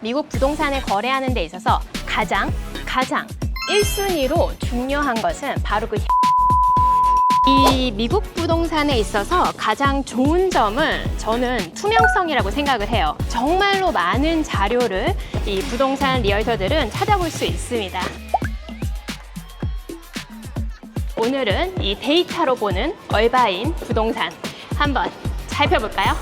미국 부동산을 거래하는 데 있어서 가장 1순위로 중요한 것은 바로 이 미국 부동산에 있어서 가장 좋은 점은 저는 투명성이라고 생각을 해요. 정말로 많은 자료를 이 부동산 리얼터들은 찾아볼 수 있습니다. 오늘은 이 데이터로 보는 얼바인 부동산 한번 살펴볼까요?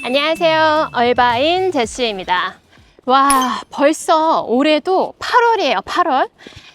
안녕하세요. 얼바인 제시입니다. 와, 벌써 올해도 8월이에요. 8월.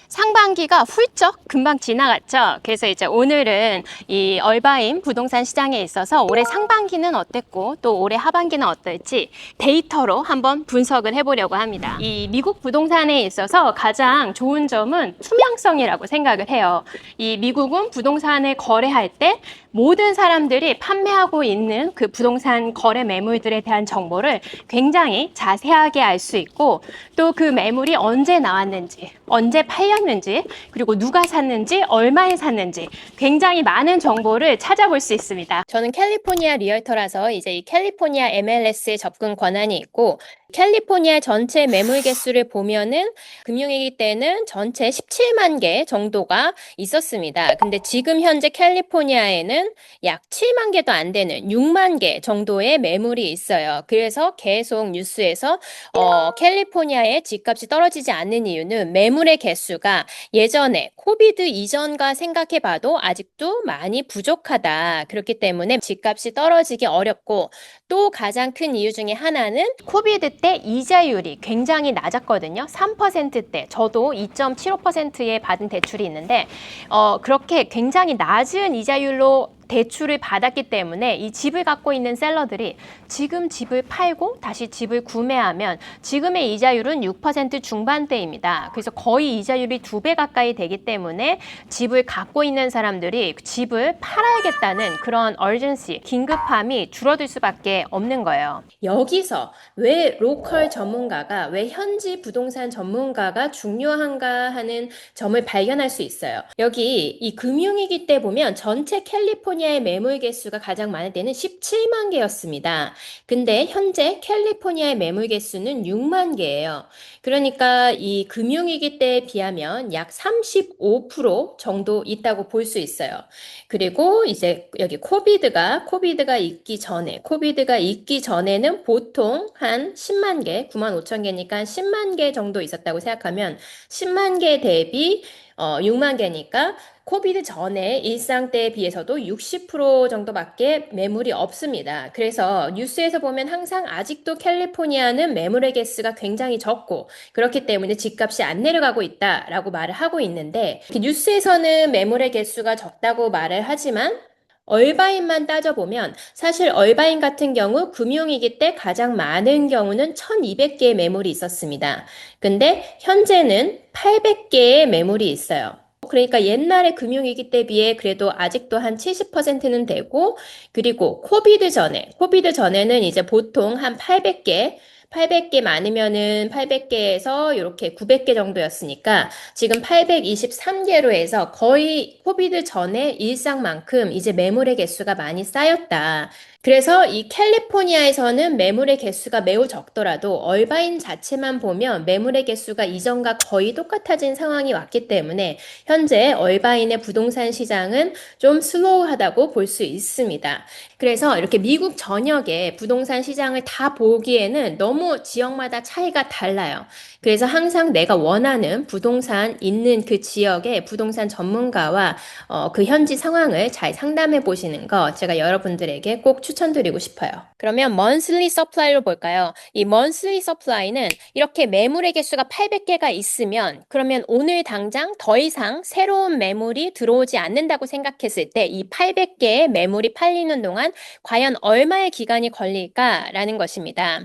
상반기가 훌쩍 금방 지나갔죠. 그래서 이제 오늘은 이 얼바인 부동산 시장에 있어서 올해 상반기는 어땠고 또 올해 하반기는 어떨지 데이터로 한번 분석을 해보려고 합니다. 이 미국 부동산에 있어서 가장 좋은 점은 투명성이라고 생각을 해요. 이 미국은 부동산을 거래할 때 모든 사람들이 판매하고 있는 그 부동산 거래 매물들에 대한 정보를 굉장히 자세하게 알 수 있고 또 그 매물이 언제 나왔는지, 언제 팔렸는지, 그리고 누가 샀는지, 얼마에 샀는지 굉장히 많은 정보를 찾아볼 수 있습니다. 저는 캘리포니아 리얼터라서 이제 이 캘리포니아 MLS에 접근 권한이 있고 캘리포니아 전체 매물 개수를 보면은 금융위기 때는 전체 17만 개 정도가 있었습니다. 근데 지금 현재 캘리포니아에는 약 7만 개도 안 되는 6만 개 정도의 매물이 있어요. 그래서 계속 뉴스에서 캘리포니아의 집값이 떨어지지 않는 이유는 매물의 개수가 예전에 코비드 이전과 생각해봐도 아직도 많이 부족하다. 그렇기 때문에 집값이 떨어지기 어렵고 또 가장 큰 이유 중에 하나는 코비드 때 이자율이 굉장히 낮았거든요. 3%대. 저도 2.75%에 받은 대출이 있는데 그렇게 굉장히 낮은 이자율로 대출을 받았기 때문에 이 집을 갖고 있는 셀러들이 지금 집을 팔고 다시 집을 구매하면 지금의 이자율은 6% 중반대입니다. 그래서 거의 이자율이 2배 가까이 되기 때문에 집을 갖고 있는 사람들이 집을 팔아야겠다는 그런 urgency, 긴급함이 줄어들 수밖에 없는 거예요. 여기서 왜 로컬 전문가가, 왜 현지 부동산 전문가가 중요한가 하는 점을 발견할 수 있어요. 여기 이 금융위기 때 보면 전체 캘리포니아의 매물 개수가 가장 많을 때는 17만 개였습니다. 근데 현재 캘리포니아의 매물 개수는 6만 개예요. 그러니까 이 금융위기 때에 비하면 약 35% 정도 있다고 볼 수 있어요. 그리고 이제 여기 코비드가 있기 전에는 보통 한 10만 개, 9만 5천 개니까 10만 개 정도 있었다고 생각하면 10만 개 대비 6만 개니까 코비드 전에 일상 때에 비해서도 60% 정도밖에 매물이 없습니다. 그래서 뉴스에서 보면 항상 아직도 캘리포니아는 매물의 개수가 굉장히 적고 그렇기 때문에 집값이 안 내려가고 있다라고 말을 하고 있는데 뉴스에서는 매물의 개수가 적다고 말을 하지만 얼바인만 따져보면 사실 얼바인 같은 경우 금융위기 때 가장 많은 경우는 1200개의 매물이 있었습니다. 근데 현재는 800개의 매물이 있어요. 그러니까 옛날에 금융위기 때 비해 그래도 아직도 한 70%는 되고 그리고 코비드 전에는 이제 보통 한 800개 많으면은 800개에서 이렇게 900개 정도였으니까 지금 823개로 해서 거의 코비드 전의 일상만큼 이제 매물의 개수가 많이 쌓였다. 그래서 이 캘리포니아에서는 매물의 개수가 매우 적더라도 얼바인 자체만 보면 매물의 개수가 이전과 거의 똑같아진 상황이 왔기 때문에 현재 얼바인의 부동산 시장은 좀 슬로우하다고 볼 수 있습니다. 그래서 이렇게 미국 전역의 부동산 시장을 다 보기에는 너무 지역마다 차이가 달라요. 그래서 항상 내가 원하는 부동산 있는 그 지역의 부동산 전문가와 그 현지 상황을 잘 상담해 보시는 거 제가 여러분들에게 꼭 추천드리고 싶어요. 그러면 monthly supply로 볼까요? 이 monthly supply는 이렇게 매물의 개수가 800개가 있으면 그러면 오늘 당장 더 이상 새로운 매물이 들어오지 않는다고 생각했을 때 이 800개의 매물이 팔리는 동안 과연 얼마의 기간이 걸릴까라는 것입니다.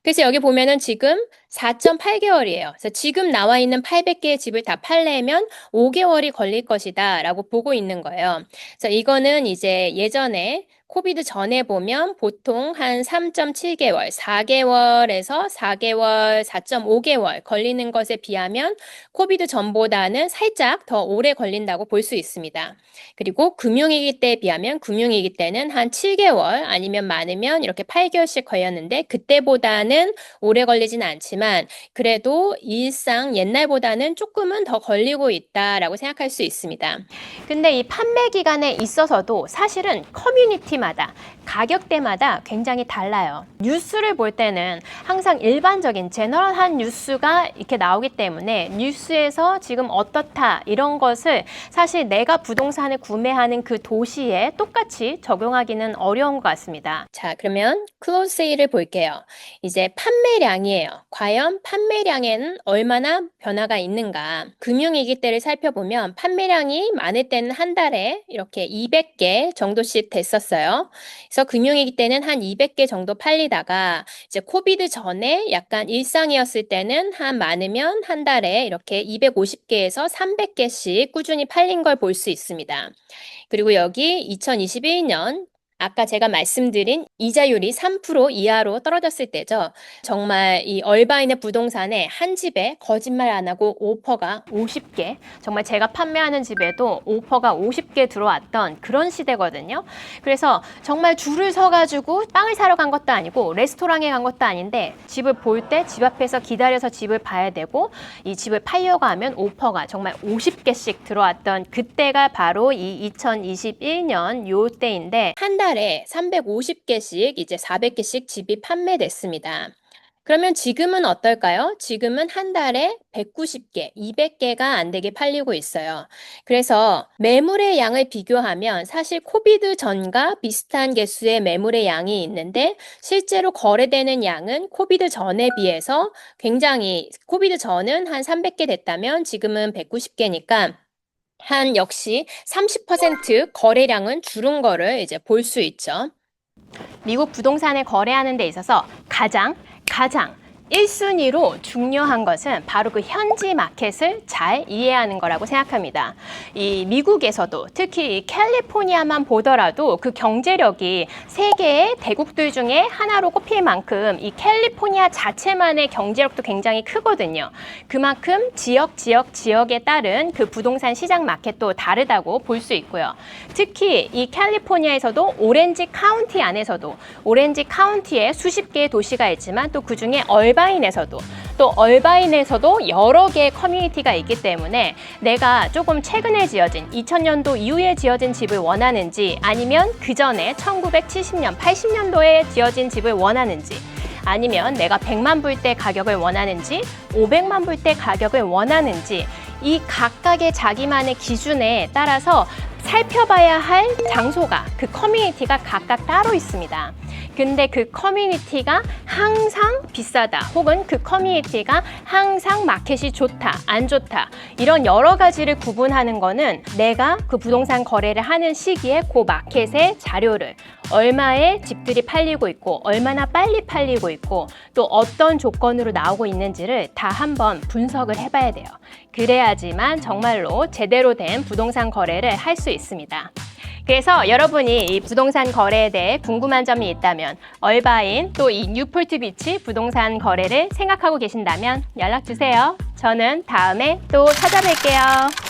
그래서 여기 보면은 지금 4.8개월이에요. 그래서 지금 나와 있는 800개의 집을 다 팔려면 5개월이 걸릴 것이다 라고 보고 있는 거예요. 그래서 이거는 이제 예전에 코비드 전에 보면 보통 한 3.7개월, 4개월에서 4개월, 4.5개월 걸리는 것에 비하면 코비드 전보다는 살짝 더 오래 걸린다고 볼 수 있습니다. 그리고 금융위기 때에 비하면 금융위기 때는 한 7개월 아니면 많으면 이렇게 8개월씩 걸렸는데 그때보다는 오래 걸리진 않지만 그래도 일상 옛날보다는 조금은 더 걸리고 있다라고 생각할 수 있습니다. 근데 이 판매 기간에 있어서도 사실은 커뮤니티마다 가격대마다 굉장히 달라요. 뉴스를 볼 때는 항상 일반적인 제너럴한 뉴스가 이렇게 나오기 때문에 뉴스에서 지금 어떻다 이런 것을 사실 내가 부동산을 구매하는 그 도시에 똑같이 적용하기는 어려운 것 같습니다. 자, 그러면 클로즈 세일을 볼게요. 이제 판매량이에요. 과연 판매량에는 얼마나 변화가 있는가? 금융위기 때를 살펴보면 판매량이 많을 때는 한 달에 이렇게 200개 정도씩 됐었어요. 그래서 금융위기 때는 한 200개 정도 팔리다가 이제 코비드 전에 약간 일상이었을 때는 한 많으면 한 달에 이렇게 250개에서 300개씩 꾸준히 팔린 걸 볼 수 있습니다. 그리고 여기 2021년 아까 제가 말씀드린 이자율이 3% 이하로 떨어졌을 때죠. 정말 이 얼바인의 부동산에 한 집에 거짓말 안 하고 오퍼가 50개, 정말 제가 판매하는 집에도 오퍼가 50개 들어왔던 그런 시대거든요. 그래서 정말 줄을 서가지고 빵을 사러 간 것도 아니고 레스토랑에 간 것도 아닌데 집을 볼 때 집 앞에서 기다려서 집을 봐야 되고 이 집을 팔려고 하면 오퍼가 정말 50개씩 들어왔던 그때가 바로 이 2021년 요 때인데 한 달에 350개씩 이제 400개씩 집이 판매됐습니다. 그러면 지금은 어떨까요? 지금은 한 달에 190개, 200개가 안 되게 팔리고 있어요. 그래서 매물의 양을 비교하면 사실 코비드 전과 비슷한 개수의 매물의 양이 있는데 실제로 거래되는 양은 코비드 전에 비해서 굉장히 코비드 전은 한 300개 됐다면 지금은 190개니까 한 역시 30% 거래량은 줄은 거를 이제 볼 수 있죠. 미국 부동산을 거래하는 데 있어서 가장 1순위로 중요한 것은 바로 그 현지 마켓을 잘 이해하는 거라고 생각합니다. 이 미국에서도 특히 이 캘리포니아만 보더라도 그 경제력이 세계의 대국들 중에 하나로 꼽힐 만큼 이 캘리포니아 자체만의 경제력도 굉장히 크거든요. 그만큼 지역에 따른 그 부동산 시장 마켓도 다르다고 볼 수 있고요. 특히 이 캘리포니아에서도 오렌지 카운티 안에서도 오렌지 카운티에 수십 개의 도시가 있지만 또 그중에 얼바인에서도 여러 개의 커뮤니티가 있기 때문에 내가 조금 최근에 지어진 2000년도 이후에 지어진 집을 원하는지 아니면 그 전에 1970년, 80년도에 지어진 집을 원하는지 아니면 내가 100만 불 대 가격을 원하는지 500만 불 대 가격을 원하는지 이 각각의 자기만의 기준에 따라서 살펴봐야 할 장소가 그 커뮤니티가 각각 따로 있습니다. 근데 그 커뮤니티가 항상 비싸다 혹은 그 커뮤니티가 항상 마켓이 좋다 안 좋다 이런 여러 가지를 구분하는 거는 내가 그 부동산 거래를 하는 시기에 그 마켓의 자료를 얼마의 집들이 팔리고 있고 얼마나 빨리 팔리고 있고 또 어떤 조건으로 나오고 있는지를 다 한번 분석을 해봐야 돼요. 그래야지만 정말로 제대로 된 부동산 거래를 할 수 있습니다. 그래서 여러분이 이 부동산 거래에 대해 궁금한 점이 있다면 얼바인 또 이 뉴폴트 비치 부동산 거래를 생각하고 계신다면 연락 주세요. 저는 다음에 또 찾아뵐게요.